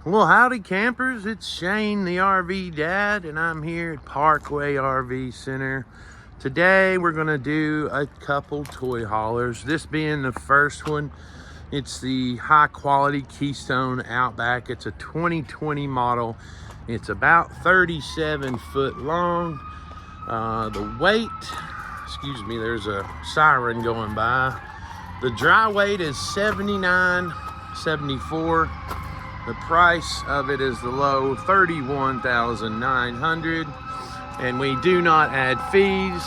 Well, howdy campers, it's Shane, the RV dad, and I'm here at Parkway RV Center. Today we're gonna do a couple toy haulers. This being the first one, it's the high quality Keystone Outback. It's a 2020 model. It's about 37 foot long. The weight, excuse me, there's a siren going by. The dry weight is 79.74. The price of it is the low $31,900, and we do not add fees.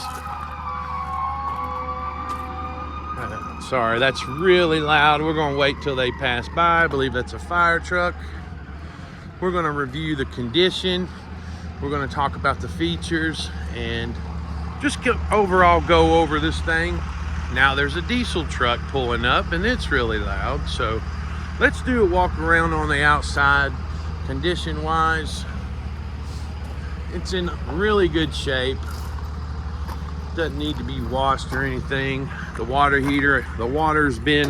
Sorry, that's really loud. We're gonna wait till they pass by. I believe that's a fire truck. We're gonna review the condition. We're gonna talk about the features and just overall go over this thing. Now there's a diesel truck pulling up and it's really loud, so let's do a walk around on the outside. Condition wise, it's in really good shape. Doesn't need to be washed or anything. The water heater, the water's been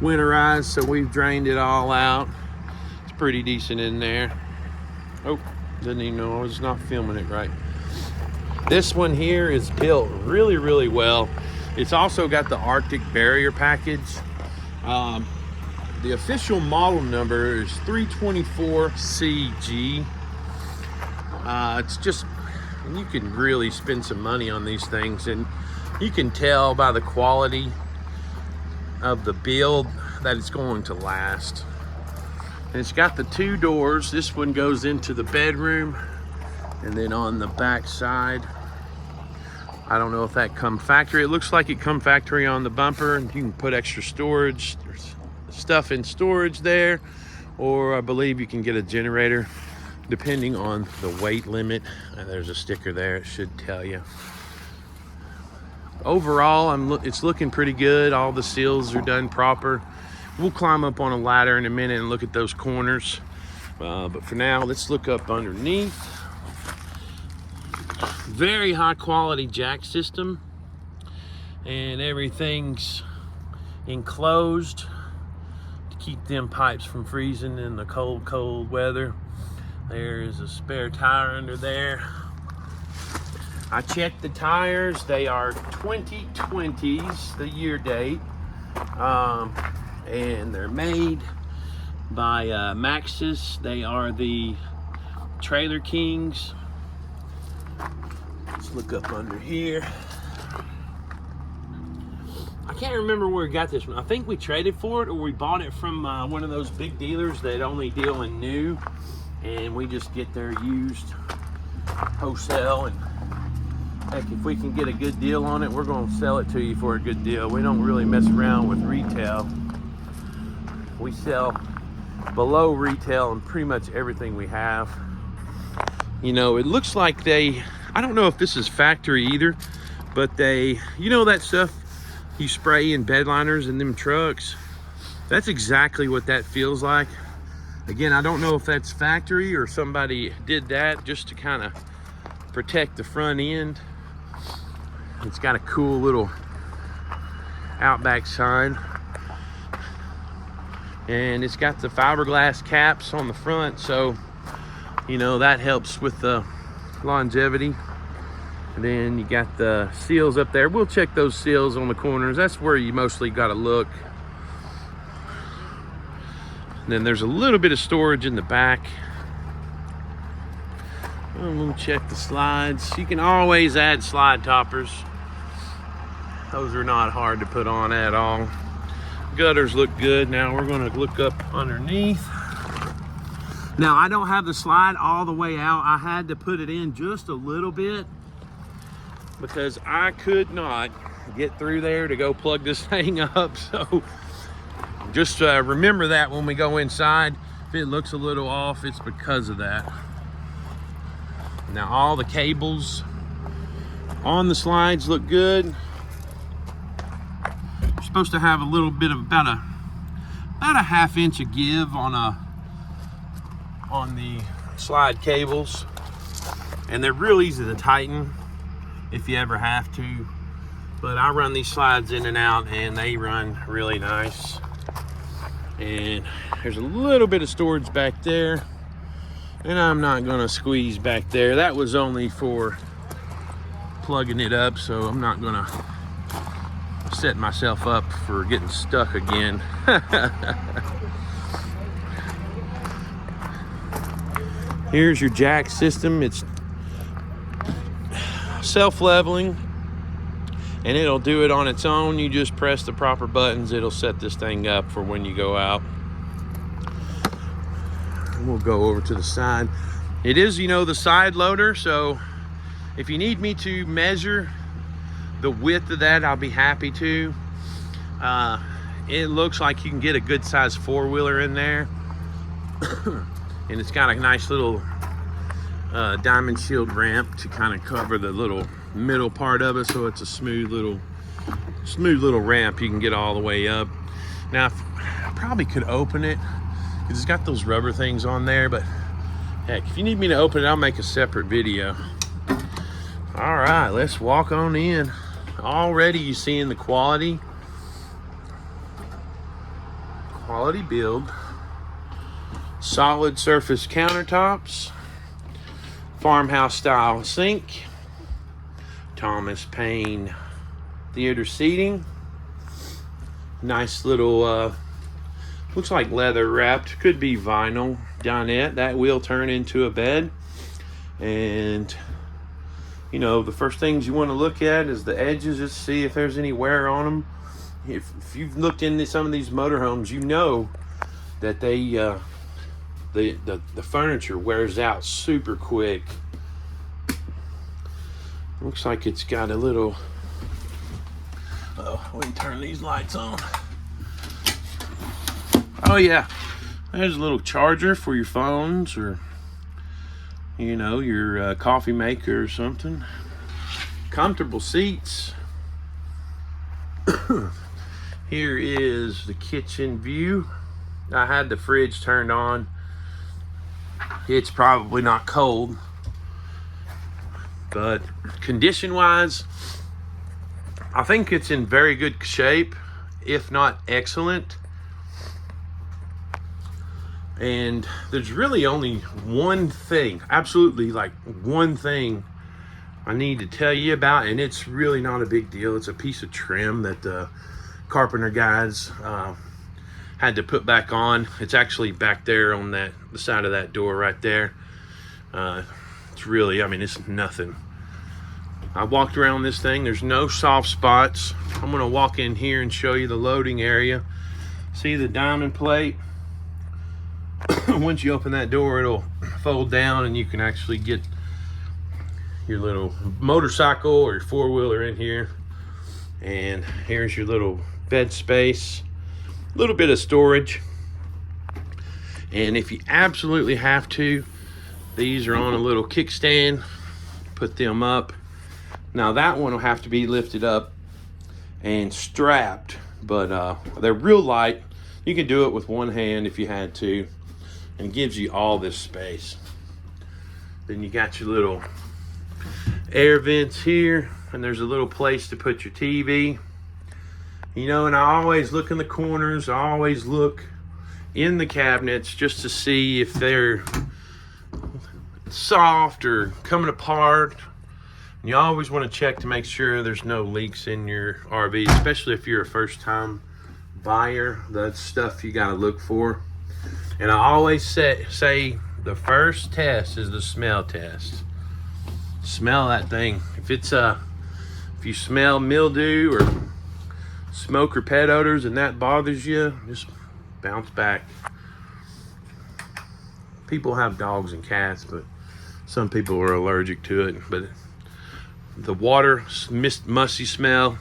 winterized, so we've drained it all out. It's pretty decent in there. Oh, didn't even know I was not filming it right. This one here is built really, really well. It's also got the Arctic barrier package. The official model number is 324CG. It's just, you can really spend some money on these things, and you can tell by the quality of the build that it's going to last. And it's got the two doors. This one goes into the bedroom, and then on the back side, I don't know if that come factory. It looks like it come factory on the bumper, and you can put extra storage. There's stuff in storage there, or I believe you can get a generator depending on the weight limit. There's a sticker there, it should tell you. Overall, it's looking pretty good. All the seals are done proper. We'll climb up on a ladder in a minute and look at those corners, but for now let's look up underneath. Very high quality jack system, and everything's enclosed to keep them pipes from freezing in the cold weather. There is a spare tire under there. I checked the tires. They are 2020s, the year date, and they're made by Maxxis. They are the Trailer Kings. Let's look up under here. I can't remember where we got this one. I think we traded for it, or we bought it from one of those big dealers that only deal in new, and we just get their used wholesale. And heck, if we can get a good deal on it, we're going to sell it to you for a good deal. We don't really mess around with retail. We sell below retail in pretty much everything we have. You know, it looks like I don't know if this is factory either, but you know that stuff you spray in bed liners in them trucks? That's exactly what that feels like. Again, I don't know if that's factory or somebody did that just to kind of protect the front end. It's got a cool little Outback sign. And it's got the fiberglass caps on the front, so you know that helps with the longevity. And then you got the seals up there. We'll check those seals on the corners. That's where you mostly got to look. And then there's a little bit of storage in the back. We'll check the slides. You can always add slide toppers. Those are not hard to put on at all. Gutters look good. Now we're going to look up underneath. Now I don't have the slide all the way out. I had to put it in just a little bit because I could not get through there to go plug this thing up. So just remember that when we go inside. If it looks a little off, it's because of that. Now all the cables on the slides look good. You're supposed to have a little bit of about a half inch of give on the slide cables, and they're real easy to tighten if you ever have to. But I run these slides in and out, and they run really nice. And there's a little bit of storage back there. And I'm not gonna squeeze back there. That was only for plugging it up, so I'm not gonna set myself up for getting stuck again. Here's your jack system. It's self-leveling, and it'll do it on its own. You just press the proper buttons, it'll set this thing up for when you go out. We'll go over to the side. It is, you know, the side loader, so if you need me to measure the width of that, I'll be happy to. It looks like you can get a good size four-wheeler in there. And it's got a nice little diamond shield ramp to kind of cover the little middle part of it, so it's a smooth little ramp. You can get all the way up. Now, I probably could open it because it's got those rubber things on there, but heck, if you need me to open it, I'll make a separate video. All right, let's walk on in. Already you seeing the quality build. Solid surface countertops, farmhouse style sink, Thomas Paine theater seating, nice little looks like leather wrapped, could be vinyl dinette that will turn into a bed. And you know, the first things you want to look at is the edges, just see if there's any wear on them. If you've looked into some of these motorhomes, you know that the furniture wears out super quick. Looks like it's got a little, oh, let me turn these lights on. Oh yeah, there's a little charger for your phones, or you know, your coffee maker or something. Comfortable seats. Here is the kitchen view. I had the fridge turned on. It's probably not cold, but condition wise, I think it's in very good shape, if not excellent. And there's really only one thing, absolutely like one thing I need to tell you about, and it's really not a big deal. It's a piece of trim that the carpenter guys had to put back on. It's actually back there on the side of that door right there. It's really, I mean, it's nothing. I walked around this thing. There's no soft spots. I'm gonna walk in here and show you the loading area. See the diamond plate? Once you open that door, it'll fold down and you can actually get your little motorcycle or your four-wheeler in here. And here's your little bed space, a little bit of storage. And if you absolutely have to, these are on a little kickstand. Put them up. Now that one will have to be lifted up and strapped, but they're real light. You can do it with one hand if you had to, and it gives you all this space. Then you got your little air vents here, and there's a little place to put your TV. You know, and I always look in the corners, I always look in the cabinets just to see if they're soft or coming apart. And you always want to check to make sure there's no leaks in your RV, especially if you're a first-time buyer. That's stuff you got to look for. And I always say the first test is the smell test. Smell that thing. If you smell mildew or smoke or pet odors and that bothers you, just bounce back. People have dogs and cats, but some people are allergic to it. But the water, musty smell,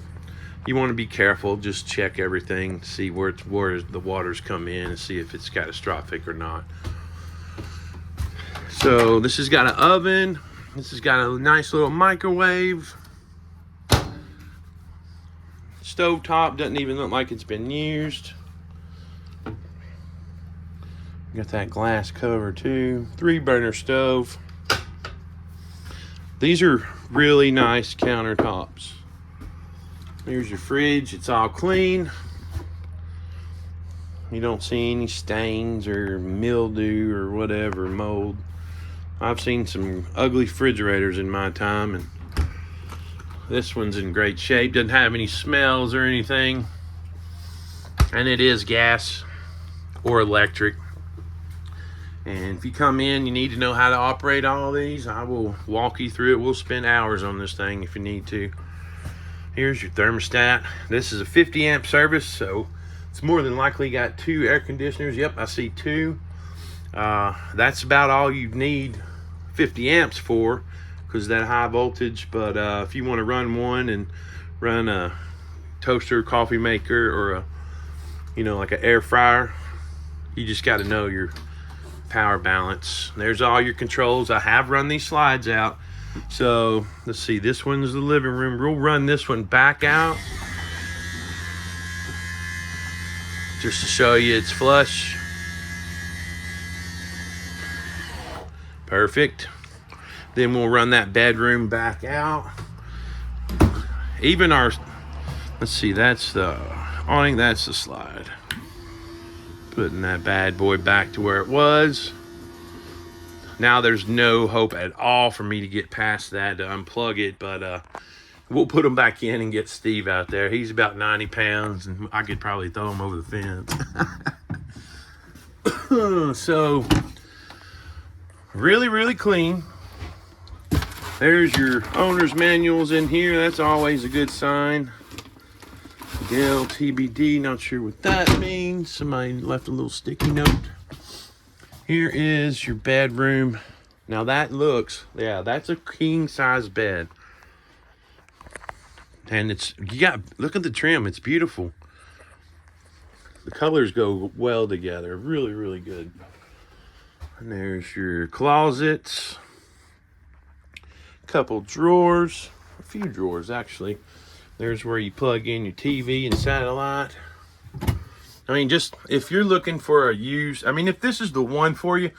you want to be careful. Just check everything, see where the water's come in, and see if it's catastrophic or not. So this has got an oven. This has got a nice little microwave. Stovetop doesn't even look like it's been used. Got that glass cover too. 3-burner stove. These are really nice countertops. Here's your fridge. It's all clean. You don't see any stains or mildew or whatever, mold. I've seen some ugly refrigerators in my time, and this one's in great shape. Doesn't have any smells or anything. And it is gas or electric. And if you come in, you need to know how to operate all these. I will walk you through it. We'll spend hours on this thing if you need to. Here's your thermostat. This is a 50 amp service, so it's more than likely got 2 air conditioners. Yep, I see 2. That's about all you need 50 amps for, because that high voltage. But if you want to run one and run a toaster, coffee maker, or like an air fryer, you just got to know your power balance. There's all your controls. I have run these slides out. So let's see, this one's the living room. We'll run this one back out just to show you it's flush. Perfect. Then we'll run that bedroom back out. Even our, let's see, that's the awning, that's the slide. Putting that bad boy back to where it was. Now there's no hope at all for me to get past that to unplug it, but we'll put them back in and get Steve out there. He's about 90 pounds, and I could probably throw him over the fence. So, really, really clean. There's your owner's manuals in here. That's always a good sign. Dell TBD, not sure what that means. Somebody left a little sticky note. Here is your bedroom. Now that looks, yeah, that's a king size bed. And look at the trim, it's beautiful. The colors go well together, really, really good. And there's your closets. Couple drawers, a few drawers actually. There's where you plug in your TV and satellite. I mean, just if you're looking for a used, I mean, if this is the one for you,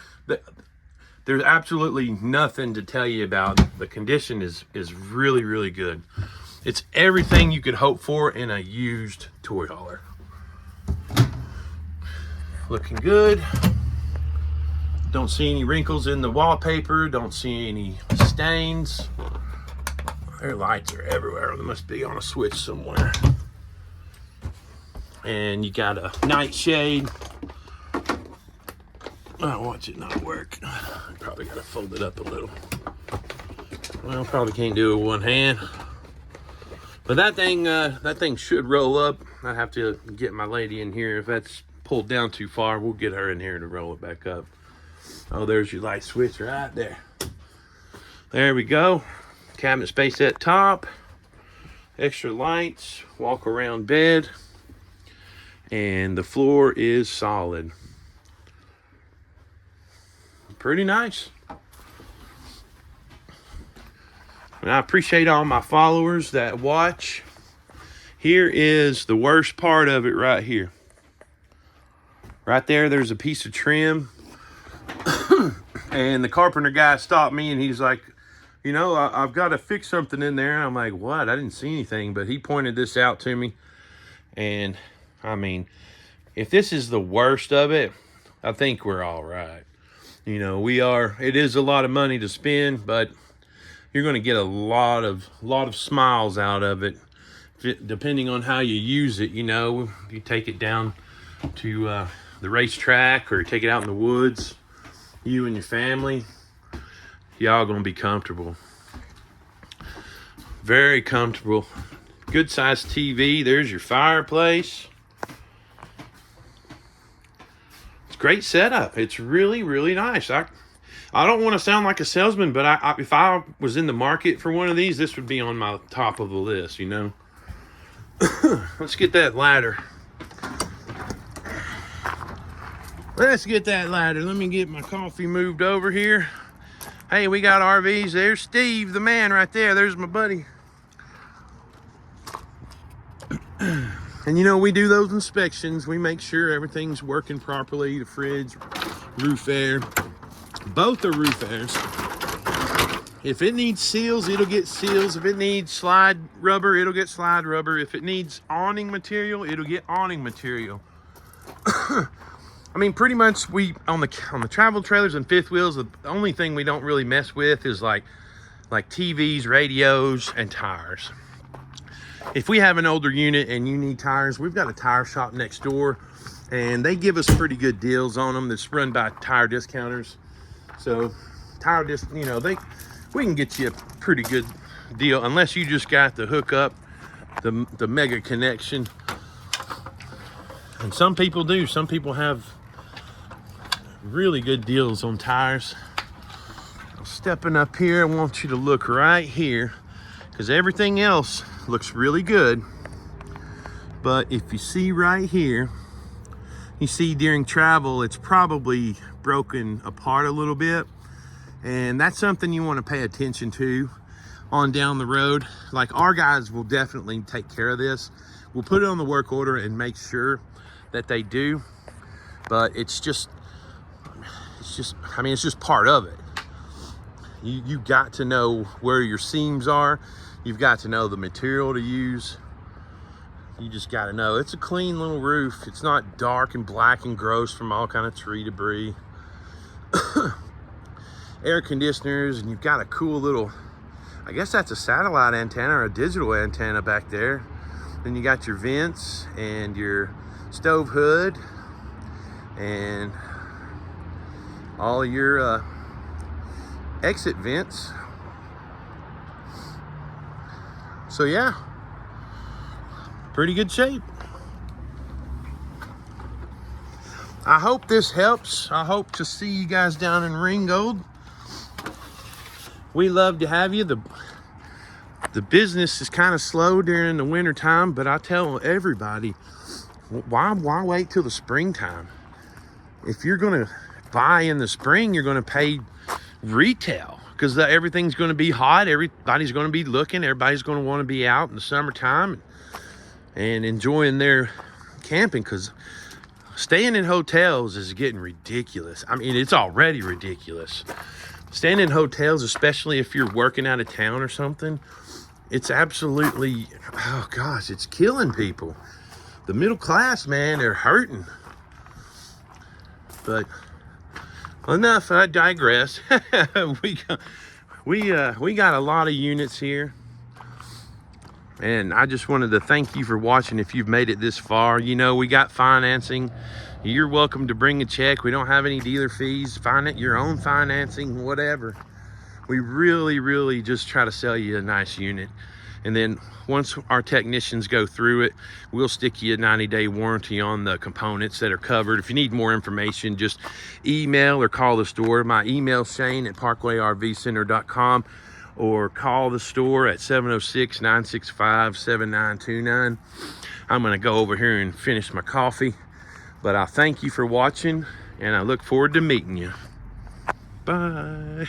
there's absolutely nothing to tell you about. The condition is really, really good. It's everything you could hope for in a used toy hauler. Looking good. Don't see any wrinkles in the wallpaper. Don't see any stains. Their lights are everywhere. They must be on a switch somewhere. And you got a nightshade. Oh, watch it not work. Probably got to fold it up a little. Well, probably can't do it with one hand. But that thing should roll up. I have to get my lady in here. If that's pulled down too far, we'll get her in here to roll it back up. Oh, there's your light switch right there. There we go. Cabinet space at top. Extra lights. Walk around bed. And the floor is solid. Pretty nice. And I appreciate all my followers that watch. Here is the worst part of it right here. Right there, there's a piece of trim. And the carpenter guy stopped me and he's like, I've got to fix something in there. I'm like, what? I didn't see anything. But he pointed this out to me. And I mean, if this is the worst of it, I think we're all right. It is a lot of money to spend, but you're going to get a lot of smiles out of it, depending on how you use it. If you take it down to the racetrack or take it out in the woods, you and your family, y'all going to be comfortable. Very comfortable. Good sized TV. There's your fireplace. It's great setup. It's really, really nice. I don't want to sound like a salesman, but if I was in the market for one of these, this would be on my top of the list, Let's get that ladder. Let's get that ladder. Let me get my coffee moved over here. Hey, we got RVs. There's Steve, the man right there. There's my buddy. And we do those inspections. We make sure everything's working properly. The fridge, roof air. Both are roof airs. If it needs seals, it'll get seals. If it needs slide rubber, it'll get slide rubber. If it needs awning material, it'll get awning material. I mean, pretty much we on the travel trailers and fifth wheels, the only thing we don't really mess with is like TVs, radios, and tires. If we have an older unit and you need tires, we've got a tire shop next door, and they give us pretty good deals on them. That's run by tire discounters. So we can get you a pretty good deal, unless you just got the hookup, the mega connection. And some people do. Some people have really good deals on tires. Stepping up here, I want you to look right here, because everything else looks really good. But if you see right here, you see during travel, it's probably broken apart a little bit. And that's something you want to pay attention to on down the road. Like, our guys will definitely take care of this. We'll put it on the work order and make sure that they do. But it's just part of it. You got to know where your seams are. You've got to know the material to use. You just got to know. It's a clean little roof. It's not dark and black and gross from all kind of tree debris. Air conditioners, and you've got a cool little, I guess that's a satellite antenna or a digital antenna back there. Then you got your vents and your stove hood and all your exit vents. So yeah, pretty good shape. I hope this helps. I hope to see you guys down in Ringgold. We love to have you. The business is kind of slow during the winter time, but I tell everybody, why wait till the springtime? If you're gonna buy in the spring, you're gonna pay retail, because everything's going to be hot. Everybody's going to be looking. Everybody's going to want to be out in the summertime and enjoying their camping, because staying in hotels is getting ridiculous. I mean, it's already ridiculous. Staying in hotels, especially if you're working out of town or something, it's absolutely, oh gosh, it's killing people. The middle class, man, they're hurting. But enough, I digress. we got a lot of units here, and I just wanted to thank you for watching. If you've made it this far, you know we got financing. You're welcome to bring a check. We don't have any dealer fees. Find it your own financing, whatever. We really just try to sell you a nice unit, and then once our technicians go through it, we'll stick you a 90-day warranty on the components that are covered. If you need more information, just email or call the store. My email's Shane@ParkwayRVCenter.com, or call the store at 706-965-7929. I'm gonna go over here and finish my coffee, but I thank you for watching, and I look forward to meeting you. Bye.